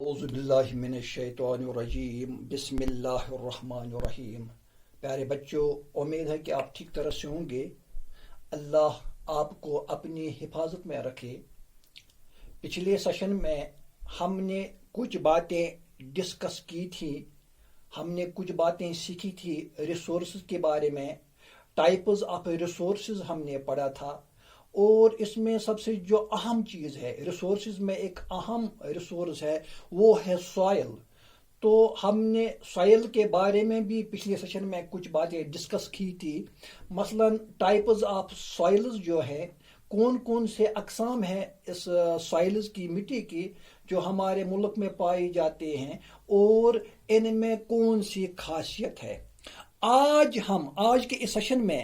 اعوذ باللہ من الشیطان الرجیم بسم اللہ الرحمن الرحیم۔ پیارے بچوں، امید ہے کہ آپ ٹھیک طرح سے ہوں گے۔ اللہ آپ کو اپنی حفاظت میں رکھے۔ پچھلے سیشن میں ہم نے کچھ باتیں ڈسکس کی تھی، ہم نے کچھ باتیں سیکھی تھی ریسورسز کے بارے میں، ٹائپز آف ریسورسز ہم نے پڑھا تھا، اور اس میں سب سے جو اہم چیز ہے ریسورسز میں ایک اہم ریسورس ہے وہ ہے سوائل۔ تو ہم نے سوائل کے بارے میں بھی پچھلے سیشن میں کچھ باتیں ڈسکس کی تھی، مثلا ٹائپز آف سوائلز جو ہے، کون کون سے اقسام ہیں اس سوائلز کی، مٹی کی، جو ہمارے ملک میں پائی جاتے ہیں، اور ان میں کون سی خاصیت ہے۔ آج کے اس سیشن میں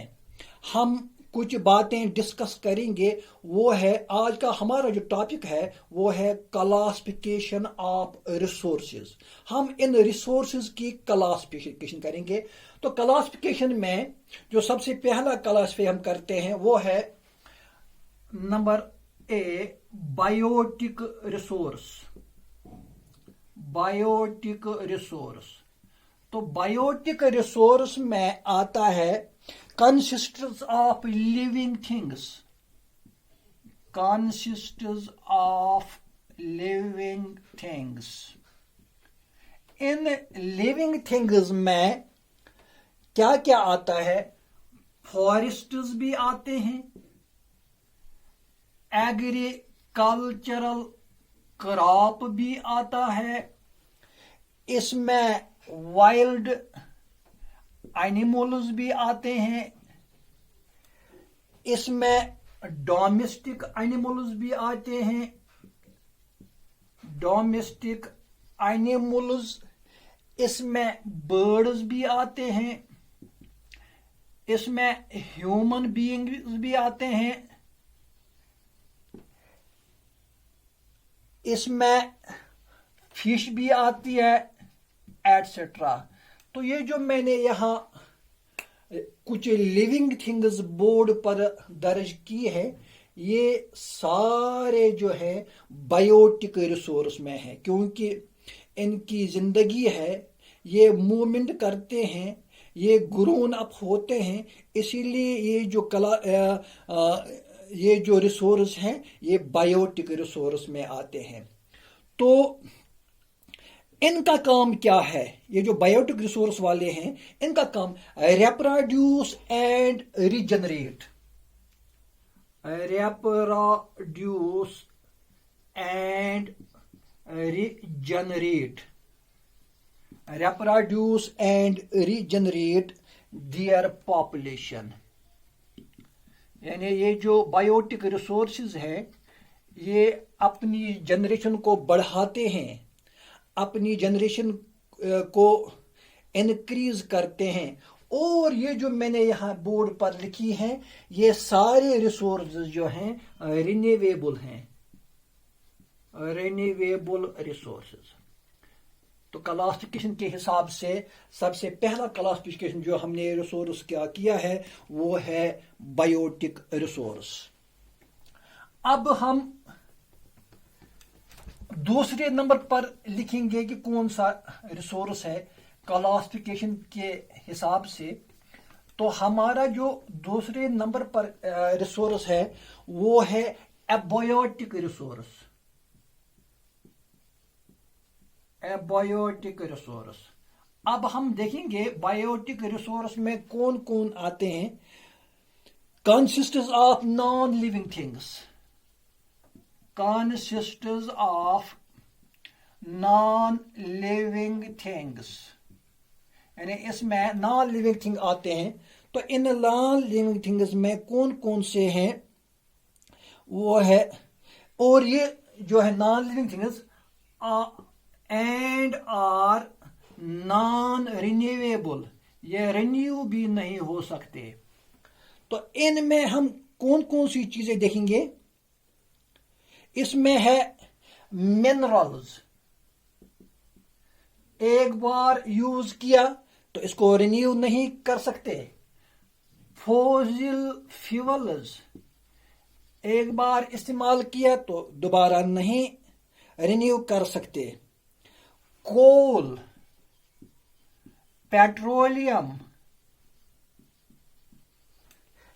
ہم کچھ باتیں ڈسکس کریں گے۔ وہ ہے آج کا ہمارا جو ٹاپک ہے، وہ ہے کلاسیفیکیشن آف ریسورسز۔ ہم ان ریسورسز کی کلاسیفیکیشن کریں گے۔ تو کلاسیفیکیشن میں جو سب سے پہلا کلاسیفائی ہم کرتے ہیں وہ ہے نمبر اے، بائیوٹک ریسورس۔ بائیوٹک ریسورس، تو بائیوٹک ریسورس میں آتا ہے consists of living things، consists of living things۔ In living things میں کیا کیا آتا ہے؟ فارسٹس بھی آتے ہیں، ایگریکلچرل کراپ بھی آتا ہے، اس میں وائلڈ اینیملز بھی آتے ہیں، اس میں ڈومیسٹک اینیملز بھی آتے ہیں، ڈومیسٹک اینیملز، اس میں برڈز بھی آتے ہیں، اس میں ہیومن بینگز بھی آتے ہیں، اس میں فش بھی آتی ہے، ایٹسٹرا۔ تو یہ جو میں نے یہاں کچھ لیونگ تھنگز بورڈ پر درج کی ہے، یہ سارے جو ہے بائیوٹک ریسورس میں ہے، کیونکہ ان کی زندگی ہے، یہ موومنٹ کرتے ہیں، یہ گرون اپ ہوتے ہیں، اسی لیے یہ جو ریسورس ہیں یہ بائیوٹک ریسورس میں آتے ہیں۔ تو ان کا کام کیا ہے؟ یہ جو بائیوٹک ریسورس والے ہیں، ان کا کام reproduce and regenerate, reproduce and regenerate, reproduce and regenerate their population. یعنی یہ جو بائیوٹک ریسورسز ہیں یہ اپنی جنریشن کو بڑھاتے ہیں، اپنی جنریشن کو انکریز کرتے ہیں، اور یہ جو میں نے یہاں بورڈ پر لکھی ہیں یہ سارے ریسورسز جو ہیں رینیویبل ہیں، رینیویبل ریسورسز۔ تو کلاسیفیکیشن کے حساب سے سب سے پہلا کلاسیفیکیشن جو ہم نے ریسورس کیا ہے وہ ہے بائیوٹک ریسورس۔ اب ہم دوسرے نمبر پر لکھیں گے کہ کون سا ریسورس ہے کلاسیفیکیشن کے حساب سے۔ تو ہمارا جو دوسرے نمبر پر ریسورس ہے وہ ہے ایبائیوٹک ریسورس۔ ایبائیوٹک ریسورس، اب ہم دیکھیں گے بائیوٹک ریسورس میں کون کون آتے ہیں۔ consists of non-living things، consists of non-living things، یعنی اس میں نان لیونگ تھنگ آتے ہیں۔ تو ان نان لیونگ تھنگز میں کون کون سے ہیں وہ ہے، اور یہ جو ہے non living things and are non renewable, یہ رینیو بھی نہیں ہو سکتے۔ تو ان میں ہم کون کون سی چیزیں دیکھیں گے؟ اس میں ہے منرلز، ایک بار یوز کیا تو اس کو رینیو نہیں کر سکتے۔ فوسل فیولز، ایک بار استعمال کیا تو دوبارہ نہیں رینیو کر سکتے۔ coal, petroleum,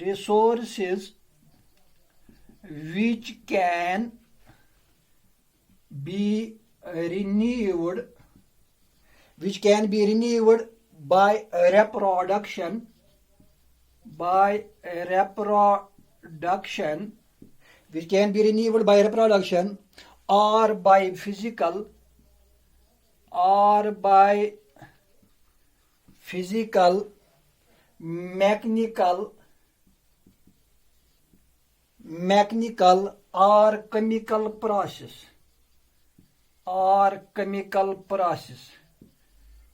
resources which can be renewed by reproduction which can be renewed by reproduction or by physical mechanical or chemical process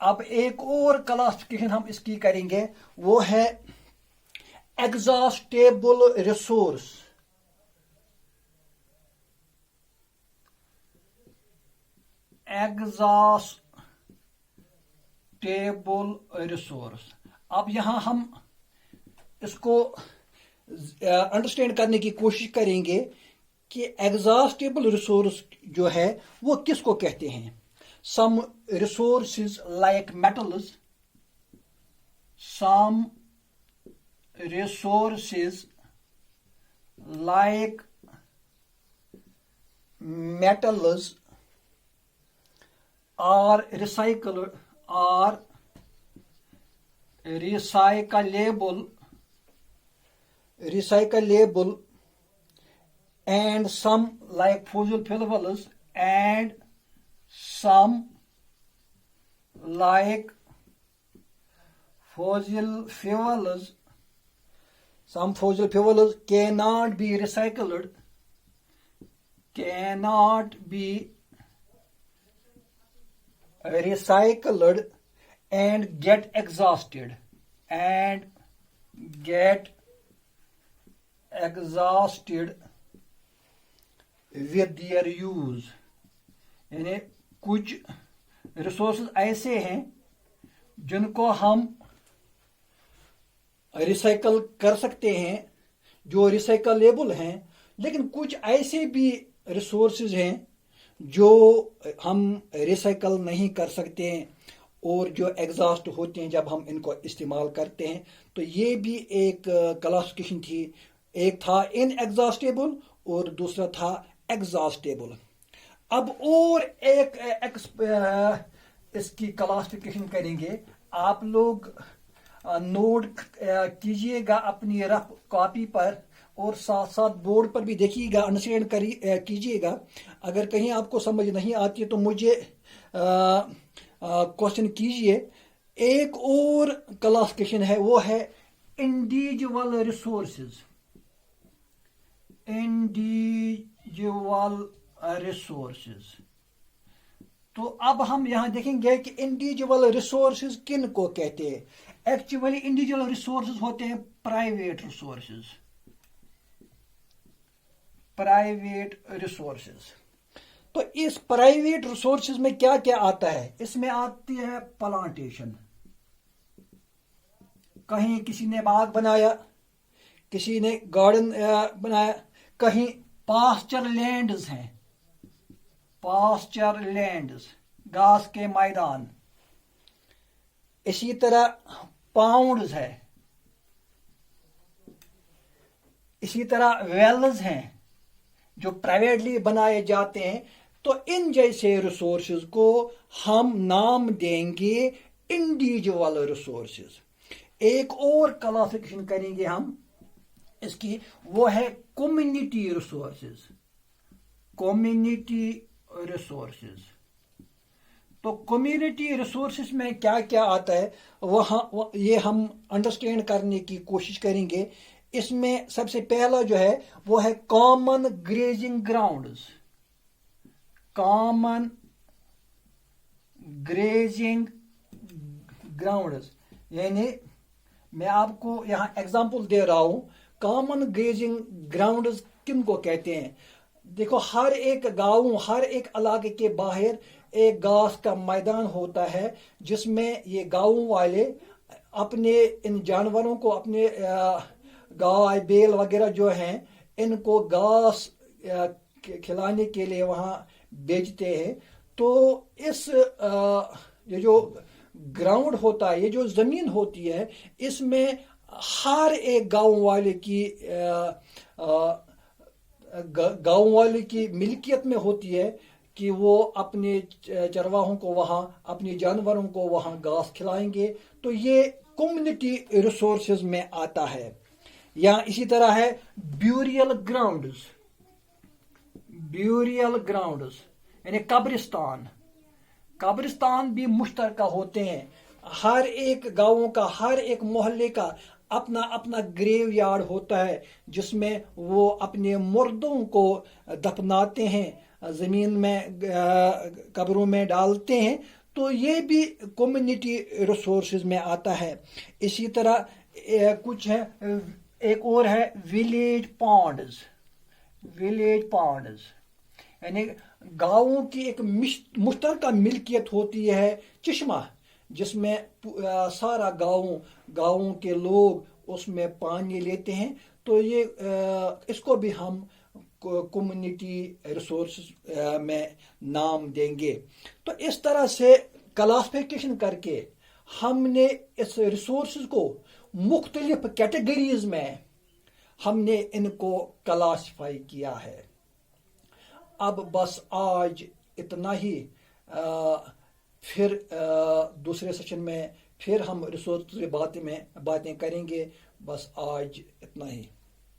اب ایک اور کلاسفکیشن ہم اس کی کریں گے، وہ ہے ایگزاسٹیبل ریسورس. ایگزاسٹیبل ریسورس. اب یہاں ہم اس کو انڈرسٹینڈ کرنے کی کوشش کریں گے کہ ایگزاسٹیبل ریسورس جو ہے وہ کس کو کہتے ہیں. Some resources like metals, some resources like metals are recyclable, and some like fossil fuels and some like fossil fuels cannot be recycled and get exhausted with their use. یعنی کچھ ریسورسز ایسے ہیں جن کو ہم ریسائکل کر سکتے ہیں، جو ریسائکلیبل ہیں، لیکن کچھ ایسے بھی ریسورسز ہیں جو ہم ریسائکل نہیں کر سکتے ہیں اور جو ایگزاسٹ ہوتے ہیں جب ہم ان کو استعمال کرتے ہیں. تو یہ بھی ایک کلاسفکیشن تھی. ایک تھا ان ایگزاسٹیبل اور دوسرا تھا ایگزاسٹیبل. اب اور ایک اس کی کلاسفکیشن کریں گے. آپ لوگ نوٹ کیجئے گا اپنی رف کاپی پر اور ساتھ ساتھ بورڈ پر بھی دیکھیے گا، انڈرسٹینڈ کیجئے گا. اگر کہیں آپ کو سمجھ نہیں آتی ہے تو مجھے کوشچن کیجئے. ایک اور کلاسفکیشن ہے، وہ ہے انڈیویجول ریسورسز. تو اب ہم یہاں دیکھیں گے کہ انڈیویجول ریسورسز کن کو کہتے ہیں. ایکچولی انڈیویجول ریسورسز ہوتے ہیں پرائیویٹ ریسورسز. تو اس پرائیویٹ ریسورسز میں کیا کیا آتا ہے؟ اس میں آتی ہے پلانٹیشن. کہیں کسی نے باغ بنایا، کسی نے گارڈن بنایا، کہیں پاسچر لینڈز ہیں، گھاس کے میدان. اسی طرح پاؤنڈز ہے، اسی طرح ویلز ہیں جو پرائیویٹلی بنائے جاتے ہیں. تو ان جیسے ریسورسز کو ہم نام دیں گے انڈیویجول ریسورسز. ایک اور کلاسفکیشن کریں گے ہم اس کی، وہ ہے کمیونٹی ریسورسز. تو کمیونٹی ریسورسز میں کیا کیا آتا ہے یہ ہم انڈرسٹینڈ کرنے کی کوشش کریں گے. اس میں سب سے پہلا جو ہے وہ ہے کامن گریزنگ گراؤنڈز. یعنی میں آپ کو یہاں ایگزامپل دے رہا ہوں. کامن گریزنگ گراؤنڈز کن کو کہتے ہیں؟ دیکھو، ہر ایک گاؤں، ہر ایک علاقے کے باہر ایک گھاس کا میدان ہوتا ہے جس میں یہ گاؤں والے اپنے ان جانوروں کو، اپنے گائے بیل وغیرہ جو ہیں، ان کو گھاس کھلانے کے لیے وہاں بیچتے ہیں. تو یہ جو گراؤنڈ ہوتا ہے، یہ جو زمین ہوتی ہے، اس میں ہر ایک گاؤں والے کی ملکیت میں ہوتی ہے کہ وہ اپنے چرواہوں کو وہاں، اپنے جانوروں کو وہاں گھاس کھلائیں گے. تو یہ کمیونٹی ریسورسز میں آتا ہے. یا اسی طرح ہے بیوریل گراؤنڈز یعنی قبرستان بھی مشترکہ ہوتے ہیں. ہر ایک گاؤں کا، ہر ایک محلے کا اپنا اپنا گریو یارڈ ہوتا ہے جس میں وہ اپنے مردوں کو دفناتے ہیں، زمین میں قبروں میں ڈالتے ہیں. تو یہ بھی کمیونٹی ریسورسز میں آتا ہے. اسی طرح کچھ ہے، ایک اور ہے ولیج پانڈز. ولیج پانڈز یعنی گاؤں کی ایک مشترکہ ملکیت ہوتی ہے چشمہ، جس میں سارا گاؤں کے لوگ اس میں پانی لیتے ہیں. تو یہ اس کو بھی ہم کمیونٹی ریسورسز میں نام دیں گے. تو اس طرح سے کلاسیفیکیشن کر کے ہم نے اس ریسورسز کو مختلف کیٹیگریز میں ہم نے ان کو کلاسیفائی کیا ہے. اب بس آج اتنا ہی. پھر دوسرے سیشن میں پھر ہم ریسورس کی باتیں کریں گے. بس آج اتنا ہی.